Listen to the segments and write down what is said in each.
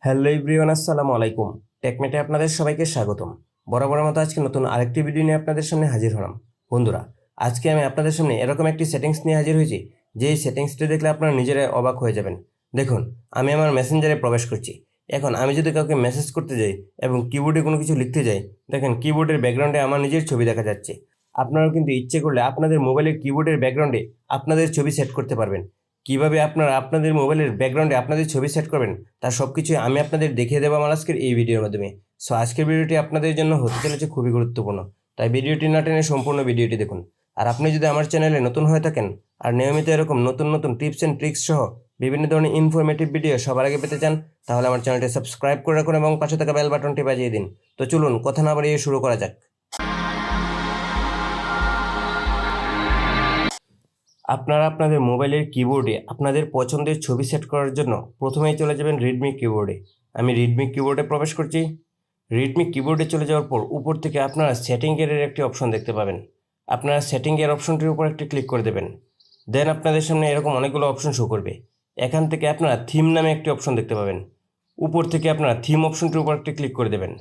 Hello everyone, আসসালামু আলাইকুম। টেকমেটে আপনাদের সবাইকে স্বাগতম। বরাবরের মতো আজকে নতুন আরেকটি ভিডিও নিয়ে আপনাদের সামনে হাজির হলাম। বন্ধুরা, আজকে আমি আপনাদের সামনে এরকম একটি সেটিংস নিয়ে হাজির হয়েছি, যে সেটিংসটি দেখলে আপনারা নিজেরাই অবাক হয়ে যাবেন। দেখুন, আমি আমার মেসেঞ্জারে প্রবেশ করছি। এখন আমি যদি কাউকে মেসেজ করতে যাই এবং কিবোর্ডে কোনো কিছু লিখতে যাই, দেখেন কিবোর্ডের ব্যাকগ্রাউন্ডে আমার নিজের ছবি দেখা যাচ্ছে। আপনারাও কিন্তু ইচ্ছে করলে আপনাদের মোবাইলের কিবোর্ডের ব্যাকগ্রাউন্ডে আপনাদের ছবি সেট করতে পারবেন। কিভাবে আপনারা আপনাদের মোবাইলের ব্যাকগ্রাউন্ডে আপনাদের ছবি সেট করবেন, তার সব কিছুই আমি আপনাদের দেখিয়ে দেবো আমার আজকের এই ভিডিওর মাধ্যমে। সো আজকের ভিডিওটি আপনাদের জন্য হতে চলেছে খুবই গুরুত্বপূর্ণ, তাই ভিডিওটি না টেনে সম্পূর্ণ ভিডিওটি দেখুন। আর আপনি যদি আমার চ্যানেলে নতুন হয়ে থাকেন আর নিয়মিত এরকম নতুন নতুন টিপস অ্যান্ড ট্রিক্স সহ বিভিন্ন ধরনের ইনফরমেটিভ ভিডিও সবার আগে পেতে চান, তাহলে আমার চ্যানেলটি সাবস্ক্রাইব করে রাখুন এবং পাশে থাকা বেল বাটনটি বাজিয়ে দিন। তো চলুন কথা না বাড়িয়ে শুরু করা যাক। আপনারা আপনাদের মোবাইলের কিবোর্ডে আপনাদের পছন্দের ছবি সেট করার জন্য প্রথমেই চলে যাবেন রিডমিক কিবোর্ডে। আমি রিডমিক কিবোর্ডে প্রবেশ করছি। রিডমিক কিবোর্ডে চলে যাওয়ার পর উপর থেকে আপনারা সেটিংয়ের একটি অপশন দেখতে পাবেন। আপনারা সেটিংয়ের অপশনটির উপর একটি ক্লিক করে দেবেন। দেন আপনাদের সামনে এরকম অনেকগুলো অপশন শো করবে। এখান থেকে আপনারা থিম নামে একটি অপশন দেখতে পাবেন। উপর থেকে আপনারা থিম অপশনটির উপর একটি ক্লিক করে দেবেন।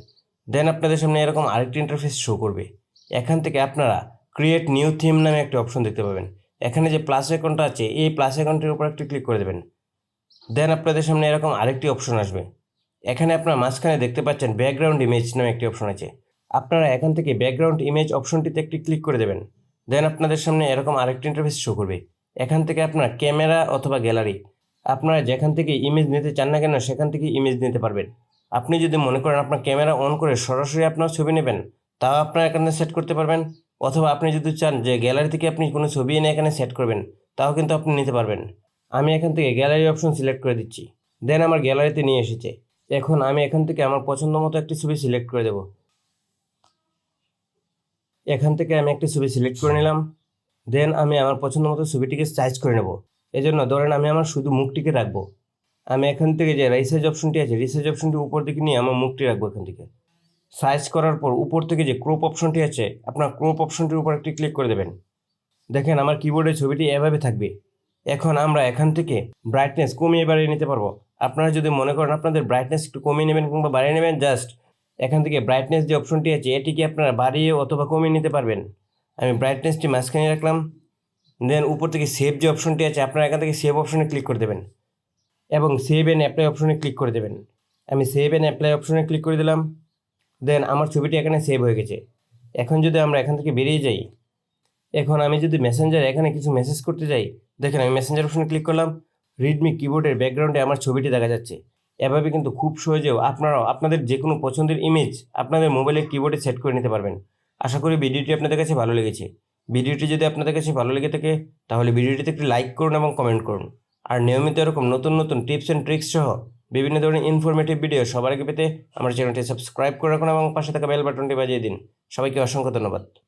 দেন আপনাদের সামনে এরকম আরেকটি ইন্টারফেস শো করবে। এখান থেকে আপনারা ক্রিয়েট নিউ থিম নামে একটি অপশন দেখতে পাবেন। এখানে যে প্লাস আইকনটা আছে, এই প্লাস আইকনটির উপর একটি ক্লিক করে দেবেন। দেন আপনাদের সামনে এরকম আরেকটি অপশন আসবে। এখানে আপনারা মাঝখানে দেখতে পাচ্ছেন ব্যাকগ্রাউন্ড ইমেজ নামে একটি অপশন আছে। আপনারা এখান থেকে ব্যাকগ্রাউন্ড ইমেজ অপশনটিতে একটি ক্লিক করে দেবেন। দেন আপনাদের সামনে এরকম আরেকটি ইন্টারফেস শো করবে। এখান থেকে আপনারা ক্যামেরা অথবা গ্যালারি, আপনারা যেখান থেকে ইমেজ নিতে চান না কেন সেখান থেকে ইমেজ নিতে পারবেন। আপনি যদি মনে করেন আপনার ক্যামেরা অন করে সরাসরি আপনার ছবি নেবেন, তাও আপনারা এখানে সেট করতে পারবেন। অথবা আপনি যদি চান যে গ্যালারি থেকে আপনি কোনো ছবি এনে এখানে সেট করবেন, তাও কিন্তু আপনি নিতে পারবেন। আমি এখান থেকে গ্যালারি অপশন সিলেক্ট করে দিচ্ছি। দেন আমার গ্যালারিতে নিয়ে এসেছে। এখন আমি এখান থেকে আমার পছন্দ মতো একটি ছবি সিলেক্ট করে দেব। এখান থেকে আমি একটি ছবি সিলেক্ট করে নিলাম। দেন আমি আমার পছন্দ মতো ছবিটিকে সাইজ করে নেব। এজন্য ধরেন আমি আমার শুধু মুখটিকে রাখবো। আমি এখান থেকে যে রিসাইজ অপশনটি আছে, রিসাইজ অপশনটি উপর দিকে নিয়ে আমার মুখটি রাখবো। এখান থেকে সাইজ করার পর উপর থেকে যে ক্রপ অপশনটি আছে, আপনার ক্রপ অপশনটির উপর একটি ক্লিক করে দেবেন। দেখেন আমার কিবোর্ডের ছবিটি এভাবে থাকবে। এখন আমরা এখান থেকে ব্রাইটনেস কমিয়ে বাড়িয়ে নিতে পারবো। আপনারা যদি মনে করেন আপনাদের ব্রাইটনেস একটু কমিয়ে নেবেন কিংবা বাড়িয়ে নেবেন, জাস্ট এখান থেকে ব্রাইটনেস যে অপশনটি আছে এটিকে আপনারা বাড়িয়ে অথবা কমিয়ে নিতে পারবেন। আমি ব্রাইটনেসটি মাঝখানে রাখলাম। দেন উপর থেকে সেভ যে অপশনটি আছে, আপনারা এখান থেকে সেভ অপশনে ক্লিক করে দেবেন এবং সেভ অ্যান্ড অ্যাপ্লাই অপশনে ক্লিক করে দেবেন। আমি সেভ অ্যান্ড অ্যাপ্লাই অপশনে ক্লিক করে দিলাম। দেন আমার ছবিটি এখানে সেভ হয়ে গেছে। এখন যদি আমরা এখান থেকে বেরিয়ে যাই, এখন আমি যদি মেসেঞ্জারে এখানে কিছু মেসেজ করতে যাই, দেখেন আমি মেসেঞ্জার অপশনে ক্লিক করলাম। রিডমি কিবোর্ডের ব্যাকগ্রাউন্ডে আমার ছবিটি দেখা যাচ্ছে। এভাবে কিন্তু খুব সহজেও আপনারাও আপনাদের যে কোনো পছন্দের ইমেজ আপনাদের মোবাইলের কিবোর্ডে সেট করে নিতে পারবেন। আশা করি ভিডিওটি আপনাদের কাছে ভালো লেগেছে। ভিডিওটি যদি আপনাদের কাছে ভালো লেগে থাকে, তাহলে ভিডিওটিতে একটি লাইক করুন এবং কমেন্ট করুন। আর নিয়মিত এরকম নতুন নতুন টিপস অ্যান্ড ট্রিক্স সহ বিভিন্ন ধরনের ইনফরমেটিভ ভিডিও সবার আগে পেতে আমার চ্যানেলটি সাবস্ক্রাইব করে রাখুন এবং পাশে থাকা বেল বাটনটি বাজিয়ে দিন। সবাইকে অসংখ্য ধন্যবাদ।